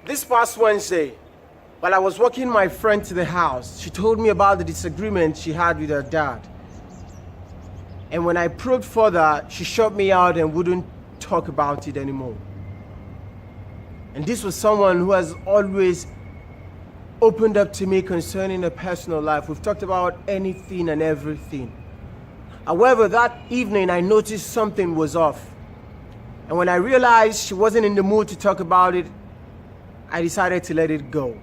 This past Wednesday, while I was walking my friend to the house, she told me about the disagreement she had with her dad. And when I probed further, she shut me out and wouldn't talk about it anymore. And this was someone who has always opened up to me concerning her personal life. We've talked about anything and everything. However, that evening I noticed something was off. And when I realized she wasn't in the mood to talk about it, I decided to let it go.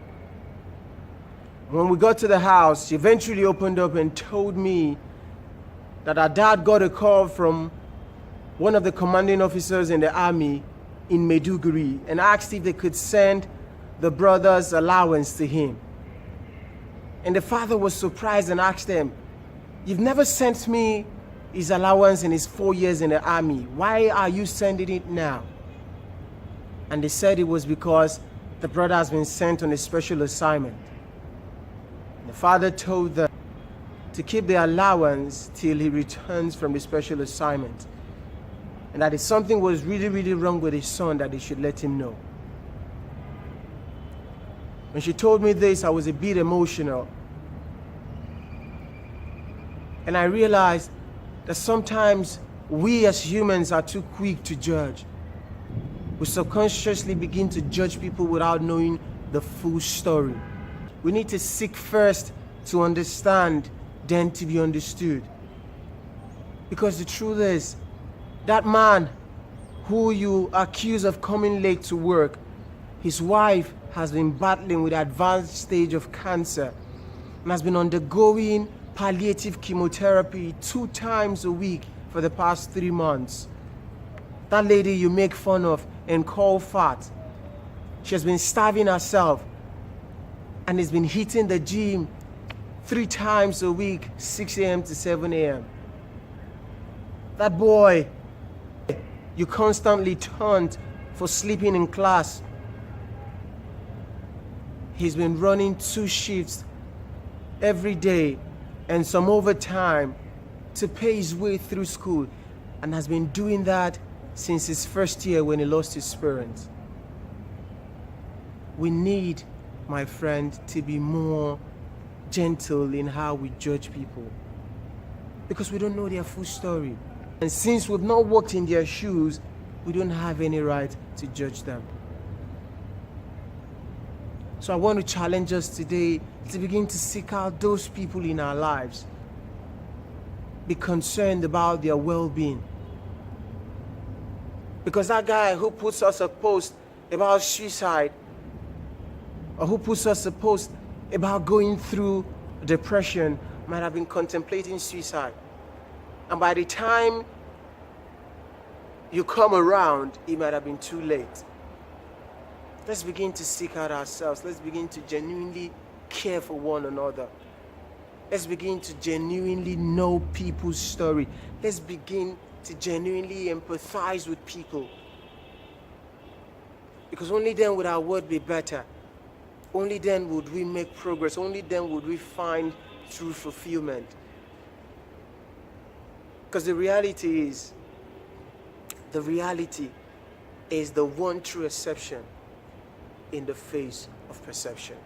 When we got to the house, she eventually opened up and told me that her dad got a call from one of the commanding officers in the army in Maiduguri and asked if they could send the brother's allowance to him. And the father was surprised and asked them, "You've never sent me his allowance in his 4 years in the army. Why are you sending it now?" And they said it was because the brother has been sent on a special assignment. And the father told them to keep the allowance till he returns from the special assignment. And that if something was really wrong with his son, that they should let him know. When she told me this, I was a bit emotional. And I realized that sometimes we as humans are too quick to judge. We subconsciously begin to judge people without knowing the full story. We need to seek first to understand, then to be understood. Because the truth is, that man who you accuse of coming late to work, his wife has been battling with advanced stage of cancer and has been undergoing palliative chemotherapy 2 times a week for the past 3 months. That lady you make fun of and call fat, she has been starving herself and has been hitting the gym 3 times a week, 6 a.m. to 7 a.m. That boy you constantly taunt for sleeping in class, he's been running 2 shifts every day and some overtime to pay his way through school, and has been doing that since his first year when he lost his parents. We need, my friend, to be more gentle in how we judge people, because we don't know their full story. And since we've not walked in their shoes, we don't have any right to judge them. So I want to challenge us today to begin to seek out those people in our lives. Be concerned about their well-being. Because that guy who puts us a post about suicide, or who puts us a post about going through depression, might have been contemplating suicide. And by the time you come around, it might have been too late. Let's begin to seek out ourselves. Let's begin to genuinely care for one another. Let's begin to genuinely know people's story. Let's begin to genuinely empathize with people. Because only then would our world be better. Only then would we make progress. Only then would we find true fulfillment. Because the reality is the one true exception in the face of perception.